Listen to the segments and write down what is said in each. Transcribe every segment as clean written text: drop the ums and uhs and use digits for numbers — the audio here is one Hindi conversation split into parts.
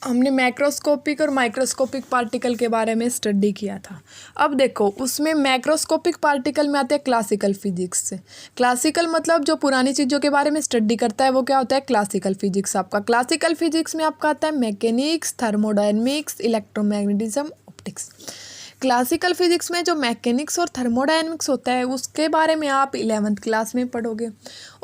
हमने मैक्रोस्कोपिक और माइक्रोस्कोपिक पार्टिकल के बारे में स्टडी किया था। अब देखो उसमें मैक्रोस्कोपिक पार्टिकल में आते हैं क्लासिकल फिजिक्स से। क्लासिकल मतलब जो पुरानी चीज़ों के बारे में स्टडी करता है वो क्या होता है, क्लासिकल फिजिक्स। आपका क्लासिकल फिजिक्स में आपका आता है mechanics, thermodynamics, electromagnetism, optics. Classical physics में जो मैकेनिक्स और थर्मोडायनेमिक्स होता है उसके बारे में आप 11th क्लास में पढ़ोगे,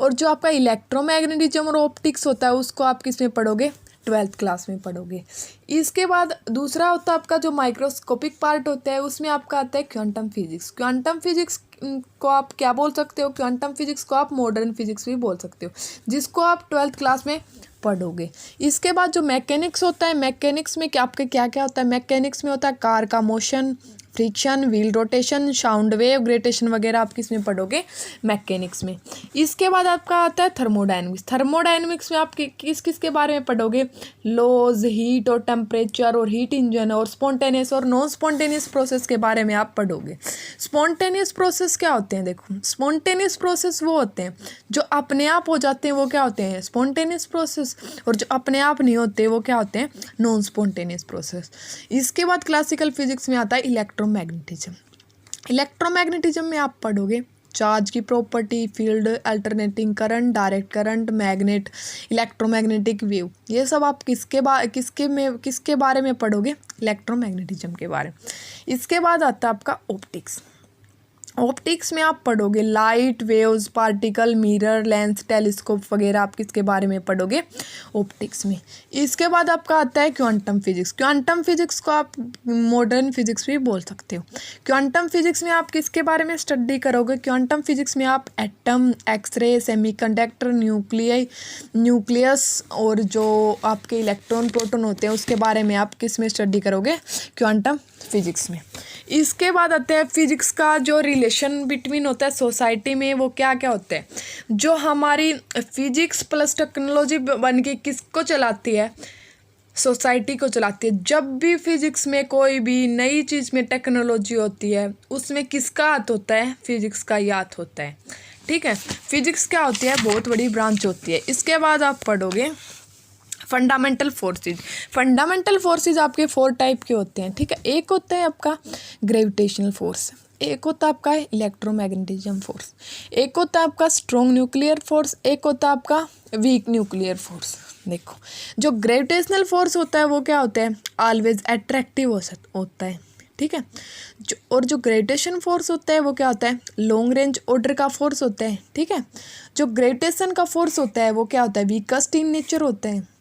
और जो आपका इलेक्ट्रोमैग्नेटिज्म और ऑप्टिक्स होता है उसको आप किस में पढ़ोगे, 12th क्लास में पढ़ोगे। इसके बाद दूसरा होता है आपका जो माइक्रोस्कोपिक पार्ट होता है उसमें आपका आता है क्वांटम फिजिक्स। क्वांटम फिजिक्स को आप क्या बोल सकते हो, क्वांटम फिजिक्स को आप मॉडर्न फिजिक्स भी बोल सकते हो, जिसको आप 12th क्लास में पढ़ोगे। इसके बाद जो मैकेनिक्स होता है, मैकेनिक्स में क्या आपके क्या क्या होता है, मैकेनिक्स में होता है कार का motion, friction, wheel rotation, sound wave, gravitation वगैरह आप किस में पढ़ोगे, मैकेनिक्स में। इसके बाद आपका आता है थर्मोडायनेमिक्स। थर्मोडायनेमिक्स में आप किस किस के बारे में पढ़ोगे, लॉज, हीट और टेम्परेचर और हीट इंजन और स्पॉन्टेनियस और नॉन स्पॉन्टेनियस प्रोसेस के बारे में आप पढ़ोगे। स्पॉन्टेनियस प्रोसेस क्या होते हैं, देखो स्पॉन्टेनियस प्रोसेस वो होते हैं जो अपने आप हो जाते हैं, वो क्या होते हैं, स्पॉन्टेनियस प्रोसेस, और जो अपने आप नहीं होते वो क्या होते हैं, नॉन स्पॉन्टेनियस प्रोसेस। इसके बाद क्लासिकल फिजिक्स में आता है इलेक्ट्रोमैग्नेटिज्म। इलेक्ट्रोमैग्नेटिज्म में आप पढ़ोगे चार्ज की property, field, alternating current, direct current, magnet, electromagnetic wave. ये सब आप किसके बारे में पढ़ोगे, इलेक्ट्रोमैग्नेटिज्म के बारे में। इसके बाद आता है आपका ऑप्टिक्स। ऑप्टिक्स में आप पढ़ोगे light, waves, particle, mirror, lens, telescope वगैरह आप किसके बारे में पढ़ोगे, ऑप्टिक्स में। इसके बाद आपका आता है क्वांटम फिजिक्स। क्वांटम फिजिक्स को आप मॉडर्न फिजिक्स भी बोल सकते हो। क्वांटम फिजिक्स में आप किसके बारे में स्टडी करोगे, क्वांटम फिजिक्स में आप एटम, एक्सरे, सेमीकंडक्टर, न्यूक्लियस और जो आपके इलेक्ट्रॉन, प्रोटॉन होते हैं उसके बारे में आप किस में स्टडी करोगे, क्वांटम फिजिक्स में। इसके बाद आते हैं फिजिक्स का जो रिलेशन बिटवीन होता है सोसाइटी में, वो क्या क्या होते हैं, जो हमारी फिजिक्स प्लस टेक्नोलॉजी बन के किसको चलाती है, सोसाइटी को चलाती है। जब भी फिजिक्स में कोई भी नई चीज़ में टेक्नोलॉजी होती है उसमें किसका हाथ होता है, फिजिक्स का ही हाथ होता है। ठीक है, फिजिक्स क्या होती है, बहुत बड़ी ब्रांच होती है। इसके बाद आप पढ़ोगे फंडामेंटल फोर्सेज। फंडामेंटल फोर्सेज आपके 4 टाइप के होते हैं। ठीक है, एक होता है आपका ग्रेविटेशनल फोर्स, एक होता है आपका इलेक्ट्रोमैग्नेटिज्म फोर्स, एक होता है आपका स्ट्रॉन्ग न्यूक्लियर फोर्स, एक होता है आपका वीक न्यूक्लियर फोर्स। देखो जो ग्रेविटेशनल फोर्स होता है वो क्या होता है, ऑलवेज अट्रैक्टिव होता है। ठीक है, और जो ग्रेविटेशन फोर्स होता है वो क्या होता है, लॉन्ग रेंज ऑर्डर का फोर्स होता है। ठीक है, जो ग्रेविटेशन का फोर्स होता है वो क्या होता है, वीकेस्ट इन नेचर होता है।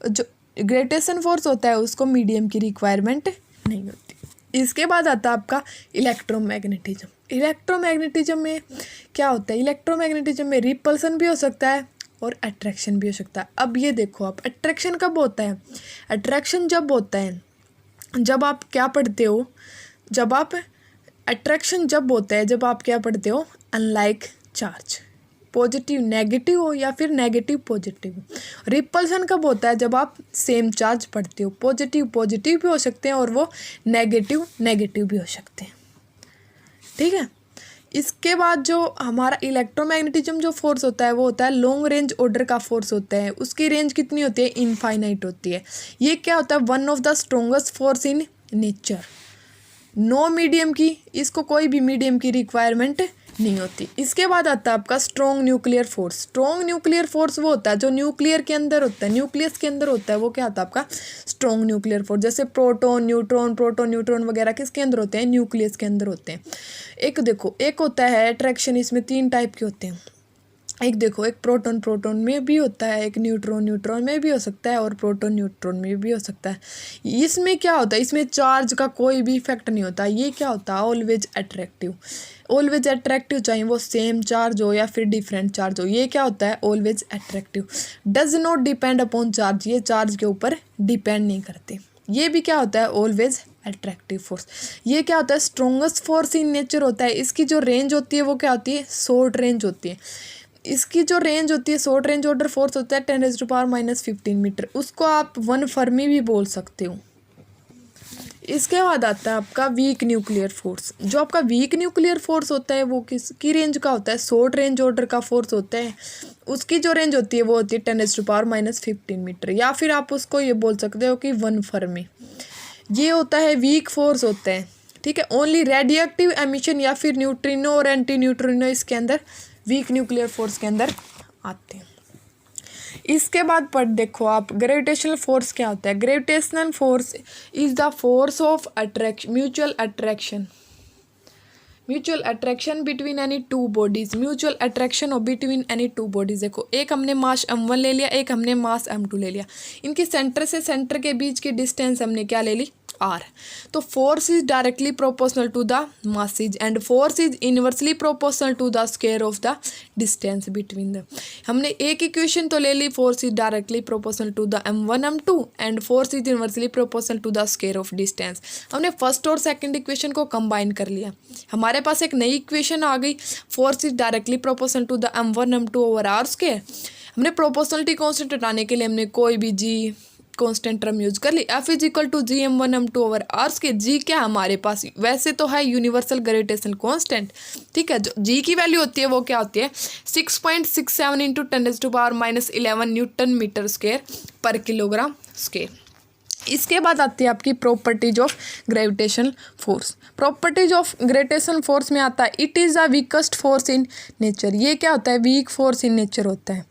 जो ग्रेविटेशन फोर्स होता है उसको मीडियम की रिक्वायरमेंट नहीं होती। इसके बाद आता है आपका इलेक्ट्रोमैग्नेटिज्म। इलेक्ट्रोमैग्नेटिज्म में क्या होता है, इलेक्ट्रोमैग्नेटिज्म में रिपल्सन भी हो सकता है और अट्रैक्शन भी हो सकता है। अब ये देखो आप, अट्रैक्शन कब होता है, अट्रैक्शन जब होता है जब आप क्या पढ़ते हो, जब आप अट्रैक्शन जब होता है जब आप क्या पढ़ते हो, अनलाइक चार्ज, पॉजिटिव नेगेटिव हो या फिर नेगेटिव पॉजिटिव हो। रिपल्सन कब होता है, जब आप सेम चार्ज पढ़ते हो, पॉजिटिव पॉजिटिव भी हो सकते हैं और वो नेगेटिव नेगेटिव भी हो सकते हैं। ठीक है, इसके बाद जो हमारा इलेक्ट्रोमैग्नेटिज्म जो फोर्स होता है वो होता है लॉन्ग रेंज ऑर्डर का फोर्स होता है। उसकी रेंज कितनी होती है, इनफाइनाइट होती है। ये क्या होता है, one of the strongest force in nature. No medium की, इसको कोई भी मीडियम की रिक्वायरमेंट नहीं होती। इसके बाद आता है आपका strong nuclear force. Strong nuclear force वो होता है जो न्यूक्लियर के अंदर होता है, न्यूक्लियस के अंदर होता है, वो क्या होता है आपका स्ट्रॉन्ग न्यूक्लियर फोर्स। जैसे प्रोटॉन न्यूट्रॉन वगैरह किसके अंदर होते हैं, न्यूक्लियस के अंदर होते हैं। एक देखो, एक होता है अट्रैक्शन, इसमें 3 टाइप के होते हैं। एक देखो, एक प्रोटॉन में भी होता है, एक न्यूट्रॉन में भी हो सकता है और प्रोटॉन न्यूट्रॉन में भी हो सकता है। इसमें क्या होता है, इसमें चार्ज का कोई भी इफेक्ट नहीं होता। ये क्या होता है, ऑलवेज अट्रैक्टिव। ऑलवेज अट्रैक्टिव, चाहे वो सेम चार्ज हो या फिर डिफरेंट चार्ज हो, ये क्या होता है, always attractive. Does not depend upon charge, ये चार्ज के ऊपर डिपेंड नहीं करते। ये भी क्या होता है, ऑलवेज अट्रैक्टिव फोर्स। ये क्या होता है, स्ट्रॉन्गेस्ट फोर्स इन नेचर होता है। इसकी जो रेंज होती है वो क्या होती है, शॉर्ट रेंज होती है। इसकी जो रेंज होती है, शॉर्ट रेंज ऑर्डर फोर्स होता है 10⁻⁻15 मीटर। उसको आप 1 फर्मी भी बोल सकते हो। इसके बाद आता है आपका वीक न्यूक्लियर फोर्स। जो आपका वीक न्यूक्लियर फोर्स होता है वो किसकी रेंज का होता है? शॉर्ट रेंज ऑर्डर का फोर्स होता है। उसकी जो रेंज होती है वो होती है 10⁻⁻15 मीटर, या फिर आप उसको ये बोल सकते हो कि 1 फर्मी। ये होता है वीक फोर्स होता है, ठीक है। ओनली रेडियो एक्टिव एमिशन या फिर न्यूट्रिनो और एंटी न्यूट्रिनो इसके अंदर वीक न्यूक्लियर फोर्स के अंदर आते हैं। इसके बाद पर देखो आप ग्रेविटेशनल फोर्स क्या होता है। Gravitational force is the force of attraction, mutual attraction between any two bodies. Mutual attraction of between any two bodies. देखो एक हमने मास m1 ले लिया, एक हमने मास m2 ले लिया, इनकी सेंटर से सेंटर के बीच की डिस्टेंस हमने क्या ले ली? r। तो force is directly proportional to the masses and force is inversely proportional to the square of the distance between the. हमने एक इक्वेशन तो ले ली, force is directly proportional to the m1 m2 and force is inversely proportional to the square of distance. हमने फर्स्ट और सेकंड इक्वेशन को कंबाइन कर लिया, हमारे पास एक नई इक्वेशन आ गई, force is directly proportional to the m1 m2 over r square. हमने प्रोपोर्शनलिटी कांस्टेंट हटाने के लिए हमने कोई भी g कांस्टेंट टर्म यूज कर ली। F is equal to G m1 m2 over r square. G क्या हमारे पास वैसे तो है यूनिवर्सल ग्रेविटेशनल कांस्टेंट, ठीक है। जो जी की वैल्यू होती है वो क्या होती है? 6.67 इंटू 10⁻⁻11 न्यूटन मीटर स्क्वायर पर किलोग्राम स्क्वायर। इसके बाद आती है आपकी properties of gravitational force. Properties of gravitational force में आता है it is the weakest force in nature. ये क्या होता है? वीक फोर्स इन नेचर होता है।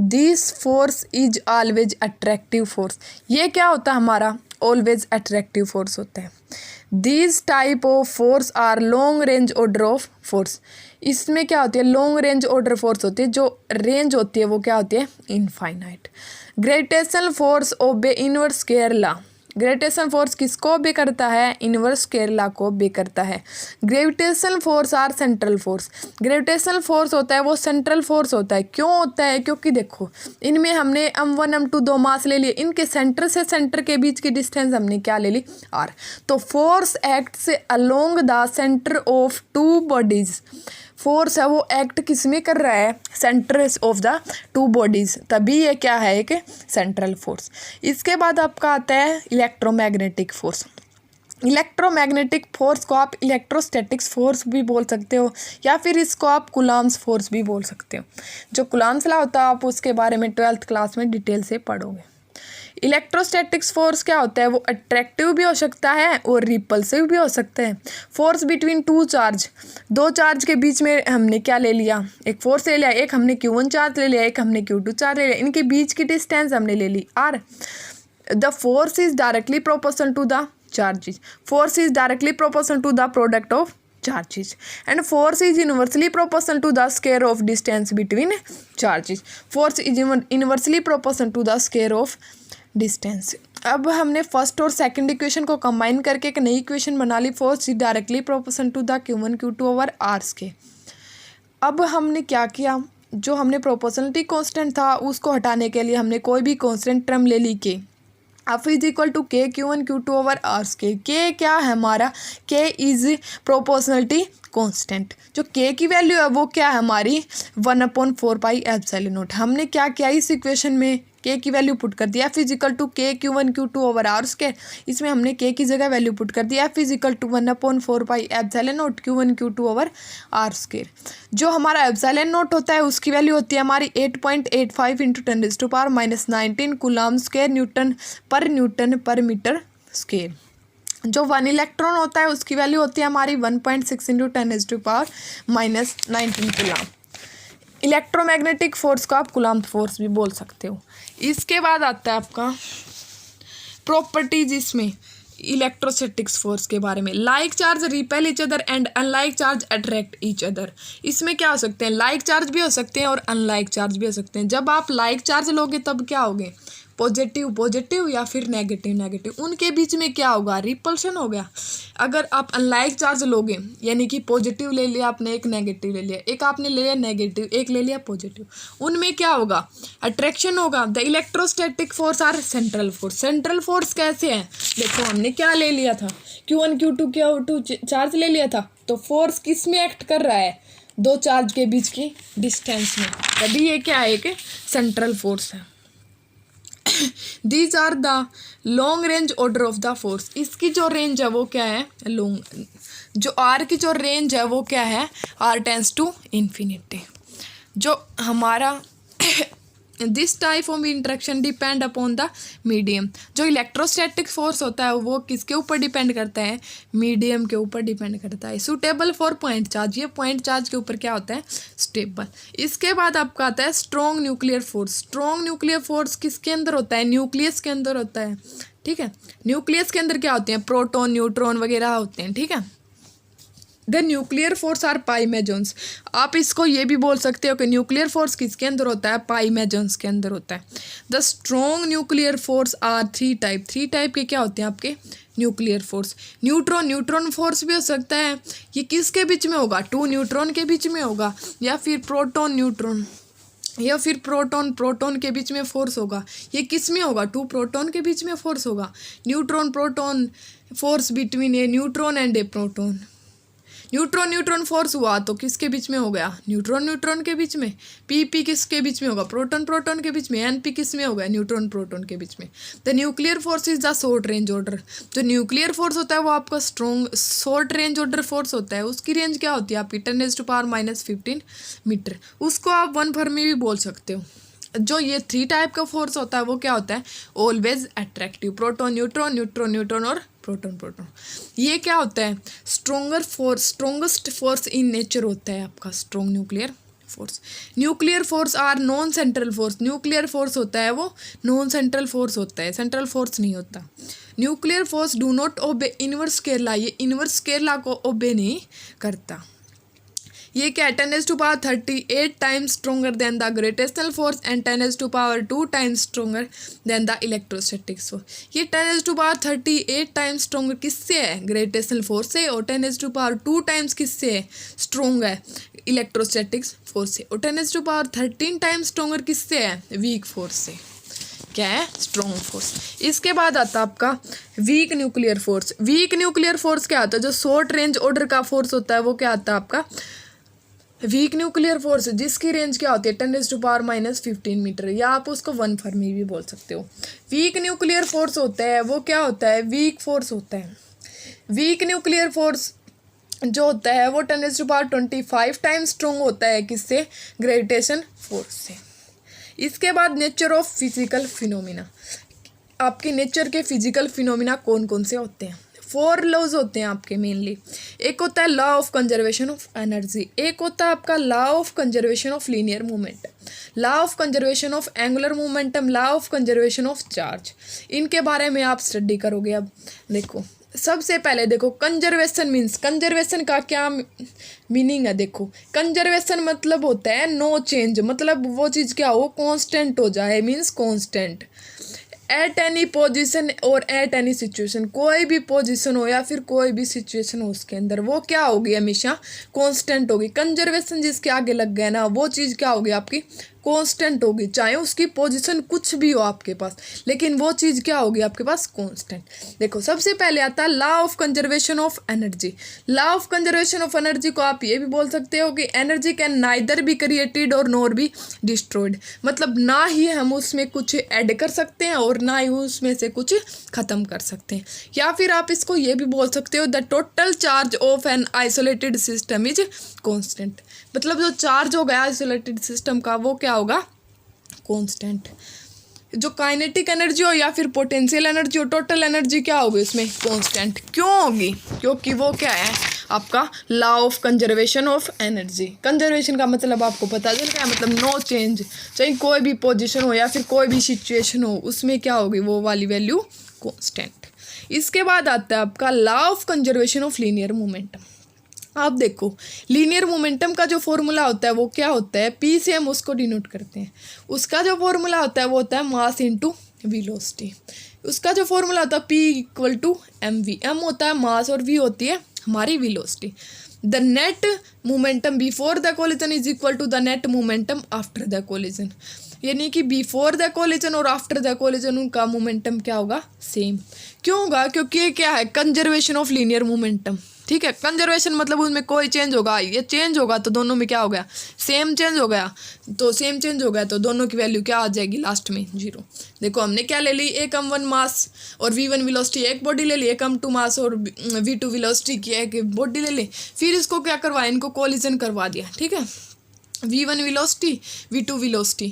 This force is always attractive force. ये क्या होता है हमारा? ऑलवेज अट्रैक्टिव फोर्स होता है। This type of force are long range order of force. इसमें क्या होती है? लॉन्ग रेंज ऑर्डर फोर्स होती है। जो रेंज होती है वो क्या होती है? Infinite. Gravitational force obey inverse square law. Gravitational force किसको ओबे करता है? इनवर्स स्क्वायर लॉ को ओबे करता है। Gravitational force are central force. Gravitational force होता है वो सेंट्रल फोर्स होता है। क्यों होता है? क्योंकि देखो इनमें हमने m1 m2 दो मास ले लिए, इनके सेंटर से सेंटर के बीच की डिस्टेंस हमने क्या ले ली? r। तो force acts along the centre of two bodies. Force है वो एक्ट किस में कर रहा है? Centre of the two bodies, तभी ये क्या है? एक सेंट्रल फोर्स। इसके बाद आपका आता है इलेक्ट्रोमैग्नेटिक फोर्स। इलेक्ट्रोमैग्नेटिक फोर्स को आप इलेक्ट्रोस्टैटिक्स फोर्स भी बोल सकते हो, या फिर इसको आप कुलाम्स फोर्स भी बोल सकते हो। जो कुलाम्स लॉ होता है आप उसके बारे में 12th क्लास में डिटेल से पढ़ोगे। इलेक्ट्रोस्टैटिक्स फोर्स क्या होता है? वो अट्रैक्टिव भी हो सकता है और रिपल्सिव भी हो सकता है। फोर्स बिटवीन टू चार्ज, दो चार्ज के बीच में हमने क्या ले लिया? एक फोर्स ले लिया, एक हमने Q1 चार्ज ले लिया, एक हमने Q2 चार्ज ले लिया, इनके बीच की डिस्टेंस हमने ले ली r। The force is directly proportional to the charges. Force is directly proportional to the product of charges and force is inversely proportional to the square of distance between charges. Force is inversely proportional to the square of distance. अब हमने फर्स्ट और सेकंड इक्वेशन को कंबाइन करके एक नई इक्वेशन बना ली। Force is directly proportional to the Q1 Q2 over r square. अब हमने क्या किया? जो हमने प्रोपोर्शनलिटी कांस्टेंट था उसको हटाने के लिए हमने कोई भी कांस्टेंट टर्म ले ली के। F is equal to K Q1 Q2 over r square. K क्या है हमारा? K is proportionality constant. जो K की वैल्यू है वो क्या है हमारी? 1/4 पाई एप्सिलॉन नॉट। हमने क्या किया इस इक्वेशन में? K की वैल्यू पुट कर दिया। F is equal to K Q1 Q2 over r square. इसमें हमने K की जगह वैल्यू पुट कर दिया। F is equal to 1/4 pi epsilon naught Q1 Q2 over r square. जो हमारा एप्सिलॉन नॉट होता है उसकी वैल्यू होती है हमारी 8.85 इंटू 10⁻⁻19 कूलम स्क्वायर न्यूटन पर मीटर स्क्वायर। जो 1 इलेक्ट्रॉन होता है उसकी वैल्यू होती है हमारी 1.6 इंटू 10⁻⁻19 कूलम। इलेक्ट्रोमैग्नेटिक फोर्स को आप कूलम फोर्स भी बोल सकते हो। इसके बाद आता है आपका प्रॉपर्टीज इसमें इलेक्ट्रोस्टैटिक्स फोर्स के बारे में। Like charge repel each other and unlike charge attract each other. इसमें क्या हो सकते हैं? लाइक चार्ज भी हो सकते हैं और अनलाइक चार्ज भी हो सकते हैं। जब आप लाइक चार्ज लोगे तब क्या होगे? पॉजिटिव पॉजिटिव या फिर नेगेटिव नेगेटिव, उनके बीच में क्या होगा? रिपल्शन हो गया। अगर आप अनलाइक चार्ज लोगे यानी कि पॉजिटिव ले लिया आपने, एक नेगेटिव ले लिया, एक आपने ले लिया नेगेटिव, एक ले लिया पॉजिटिव, उनमें क्या होगा? अट्रैक्शन होगा। The electrostatic force are central force. Central force कैसे है? देखो हमने क्या ले लिया था? Q1 Q2 Q2 चार्ज ले लिया था, तो फोर्स किस में एक्ट कर रहा है? दो चार्ज के बीच की डिस्टेंस में, तभी ये क्या है? एक सेंट्रल फोर्स है। These are the long range order of the force. इसकी जो रेंज है वो क्या है, लॉन्ग। जो आर की जो रेंज है वो क्या है, आर टेंस टू इन्फिनिटी। जो हमारा this type of interaction depend upon the medium. जो इलेक्ट्रोस्टैटिक फोर्स होता है वो किसके ऊपर डिपेंड करता है, मीडियम के ऊपर डिपेंड करता है। सुटेबल फॉर पॉइंट चार्ज, ये पॉइंट चार्ज के ऊपर क्या होता है, स्टेबल। इसके बाद आपका आता है strong nuclear force. Strong nuclear force किसके अंदर होता है, न्यूक्लियस के अंदर होता है, ठीक है। न्यूक्लियस के अंदर क्या होते हैं, प्रोटॉन न्यूट्रॉन वगैरह होते हैं, ठीक है। द न्यूक्लियर फोर्स आर पाई मेजॉन्स। आप इसको ये भी बोल सकते हो कि न्यूक्लियर फोर्स किसके अंदर होता है, पाई मेजॉन्स के अंदर होता है। The strong nuclear force are three type. Three type के क्या होते हैं आपके nuclear force. Neutron, neutron force भी हो सकता है। ये किसके बीच में होगा, टू न्यूट्रॉन के बीच में होगा, या फिर प्रोटॉन न्यूट्रॉन, या फिर प्रोटॉन प्रोटॉन के बीच में फोर्स होगा। ये किस में होगा, टू प्रोटॉन के बीच में फोर्स होगा। Neutron proton force between A neutron and A proton. Neutron neutron force हुआ तो किसके बीच में हो गया, न्यूट्रॉन न्यूट्रॉन के बीच में। पी किसके बीच में होगा, प्रोटॉन प्रोटॉन के बीच में। एनपी किस में होगा, न्यूट्रॉन प्रोटॉन के बीच में। The nuclear force is the short range order. जो न्यूक्लियर फोर्स होता है वो आपका strong short range order force होता है। उसकी रेंज क्या होती है आपकी 10⁻⁻15 मीटर। उसको आप 1 फर्मी भी बोल सकते हो। जो ये थ्री टाइप का फोर्स होता है वो क्या होता है, always attractive. Proton neutron, neutron neutron और प्रोटॉन प्रोटॉन। ये क्या होता है, स्ट्रोंगेस्ट फोर्स इन नेचर होता है आपका strong nuclear force. Nuclear force are non central force. Nuclear force होता है वो नॉन सेंट्रल फोर्स होता है, सेंट्रल फोर्स नहीं होता। Nuclear force do not obey inverse Kerala. ये इनवर्स केरला को ओबे नहीं करता। ये क्या है, 10⁻38 times stronger then the gravitational force and 10⁻2 times stronger then the electrostatic force. ये 10⁻38 टाइम्स स्ट्रोंगर किससे है, ग्रेविटेशनल फोर्स से, और 10⁻2 टाइम्स किससे है, स्ट्रोंग है, इलेक्ट्रोस्टैटिक फोर्स से, और 10⁻13 टाइम्स स्ट्रोंगर किससे है, वीक फोर्स से। क्या है, स्ट्रॉन्ग फोर्स। इसके बाद आता है आपका weak nuclear force. Weak nuclear force क्या आता है, जो शॉर्ट रेंज ऑर्डर का फोर्स होता है वो क्या आता है आपका वीक न्यूक्लियर फोर्स, जिसकी रेंज क्या होती है 10⁻⁻15 मीटर, या आप उसको 1 फर्मी भी बोल सकते हो। वीक न्यूक्लियर फोर्स होता है वो क्या होता है, वीक फोर्स होता है। वीक न्यूक्लियर फोर्स जो होता है वो 10⁻25 टाइम्स स्ट्रॉन्ग होता है, किससे, ग्रेविटेशन फोर्स से। इसके बाद नेचर ऑफ फिजिकल फिनोमिना। आपके नेचर के फिजिकल फिनोमिना कौन कौन से होते हैं, 4 लॉज होते हैं आपके मेनली। एक होता है law of conservation of energy, एक होता है आपका law of conservation of linear momentum, law of conservation of angular momentum, law of conservation of charge. इनके बारे में आप स्टडी करोगे। अब देखो, सबसे पहले देखो कंजर्वेशन मीन्स, कंजर्वेशन का क्या मीनिंग है। देखो, कंजर्वेशन मतलब होता है नो चेंज, मतलब वो चीज़ क्या हो, कांस्टेंट हो जाए, means constant at any position और एट एनी सिचुएशन। कोई भी पोजीशन हो या फिर कोई भी सिचुएशन हो उसके अंदर वो क्या होगी, हमेशा कांस्टेंट होगी। कंजर्वेशन जिसके आगे लग गया ना, वो चीज़ क्या होगी आपकी, कांस्टेंट होगी। चाहे उसकी पोजीशन कुछ भी हो आपके पास, लेकिन वो चीज़ क्या होगी आपके पास, कांस्टेंट। देखो, सबसे पहले आता है law of conservation of energy. Law of conservation of energy को आप ये भी बोल सकते हो कि energy can neither be created और नॉर बी डिस्ट्रॉयड। मतलब ना ही हम उसमें कुछ ऐड कर सकते हैं और ना ही उसमें से कुछ ख़त्म कर सकते हैं। या फिर आप इसको ये भी बोल सकते हो, the total charge of an isolated system is constant. मतलब जो चार्ज होगा आइसोलेटेड सिस्टम का वो क्या होगा, कांस्टेंट। जो काइनेटिक एनर्जी हो या फिर पोटेंशियल एनर्जी हो, टोटल एनर्जी क्या होगी उसमें, कांस्टेंट। क्यों होगी, क्योंकि वो क्या है आपका law of conservation of energy. Conservation का मतलब आपको पता चल गया, मतलब नो चेंज, चाहे कोई भी पोजीशन हो या फिर कोई भी सिचुएशन हो, उसमें क्या होगी वो वाली वैल्यू कांस्टेंट। इसके बाद आता है आपका law of conservation of linear momentum. आप देखो, लीनियर मोमेंटम का जो फॉर्मूला होता है वो क्या होता है, पी से हम उसको डिनोट करते हैं। उसका जो फॉर्मूला होता है वो होता है मास इनटू वेलोसिटी। उसका जो फॉर्मूला होता है P = mv। m होता है मास और v होती है हमारी velocity. The net momentum before the collision is equal to the net momentum after the collision. यानी कि बिफोर द कोलिजन और आफ्टर द कोलिजन उनका मोमेंटम क्या होगा, सेम। क्यों होगा, क्योंकि ये क्या है, कंजर्वेशन ऑफ लीनियर मोमेंटम। ठीक है। कंजर्वेशन मतलब उसमें कोई चेंज होगा, ये चेंज होगा तो दोनों में क्या हो गया, सेम चेंज हो गया, तो सेम चेंज हो गया तो दोनों की वैल्यू क्या आ जाएगी लास्ट में, 0। देखो हमने क्या ले ली, एक m1 मास और v1 वेलोसिटी एक बॉडी ले ली, एक m2 मास और v2 वेलोसिटी की एक बॉडी ले ली, फिर इसको क्या करवाया, इनको कोलिजन करवा दिया। ठीक है, v1 velocity v2 velocity,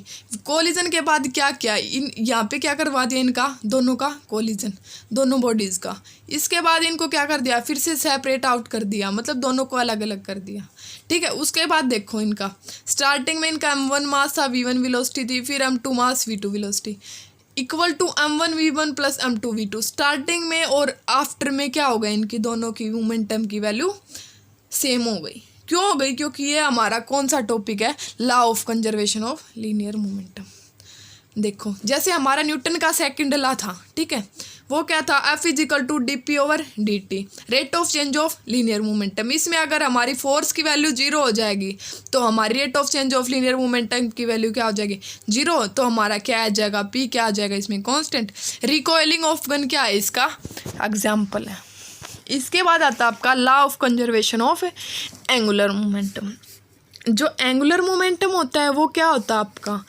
collision के बाद क्या किया, इन यहाँ पे क्या करवा दिया, इनका दोनों का कोलिजन, दोनों बॉडीज़ का। इसके बाद इनको क्या कर दिया, फिर से सेपरेट आउट कर दिया, मतलब दोनों को अलग अलग कर दिया। ठीक है, उसके बाद देखो इनका स्टार्टिंग में इनका m1 मास था, v1 वेलोसिटी थी, फिर m2 mass v2 velocity equal to m1 v1 plus m2 v2। Starting में और आफ्टर में क्या हो गया, इनकी दोनों की मोमेंटम की वैल्यू सेम हो गई। क्यों हो गई, क्योंकि ये हमारा कौन सा टॉपिक है, law of conservation of linear momentum. देखो जैसे हमारा न्यूटन का सेकंड लॉ था, ठीक है, वो क्या था, F is equal to dp/dt, rate of change of linear momentum. इसमें अगर हमारी फोर्स की वैल्यू 0 हो जाएगी तो हमारी rate of change of linear momentum की वैल्यू क्या हो जाएगी, 0। तो हमारा क्या आ जाएगा, P क्या आ जाएगा इसमें, कांस्टेंट। रिकॉइलिंग ऑफ गन क्या है, इसका एग्जाम्पल है। इसके बाद आता है आपका law of conservation of angular momentum. जो एंगुलर मोमेंटम होता है वो क्या होता है आपका,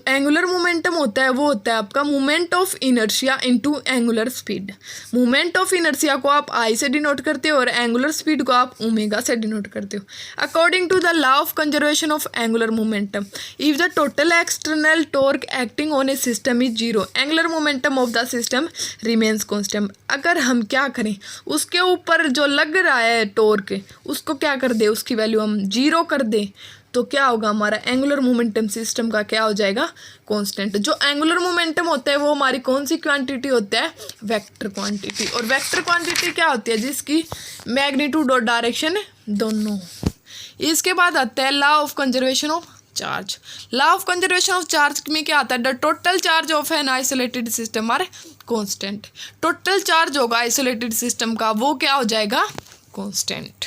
एंगुलर मोमेंटम होता है वो होता है आपका moment of inertia into angular speed. Moment of inertia को आप आई से डिनोट करते हो और एंगुलर स्पीड को आप ओमेगा से डिनोट करते हो। According to the law of conservation of angular momentum, if the total external torque acting on a system is 0, angular momentum of the system remains constant. अगर हम क्या करें, उसके ऊपर जो लग रहा है टॉर्क उसको क्या कर दे, उसकी वैल्यू हम 0 कर दें, तो क्या होगा, हमारा एंगुलर मोमेंटम सिस्टम का क्या हो जाएगा, कांस्टेंट। जो एंगुलर मोमेंटम होता है वो हमारी कौन सी क्वांटिटी होता है, वेक्टर क्वांटिटी। और वेक्टर क्वांटिटी क्या होती है, जिसकी मैग्नीट्यूड और डायरेक्शन दोनों। इसके बाद आता है law of conservation of charge. Law of conservation of charge में क्या आता है, the total charge of an isolated system are constant. Total charge होगा आइसोलेटेड सिस्टम का, वो क्या हो जाएगा, कांस्टेंट।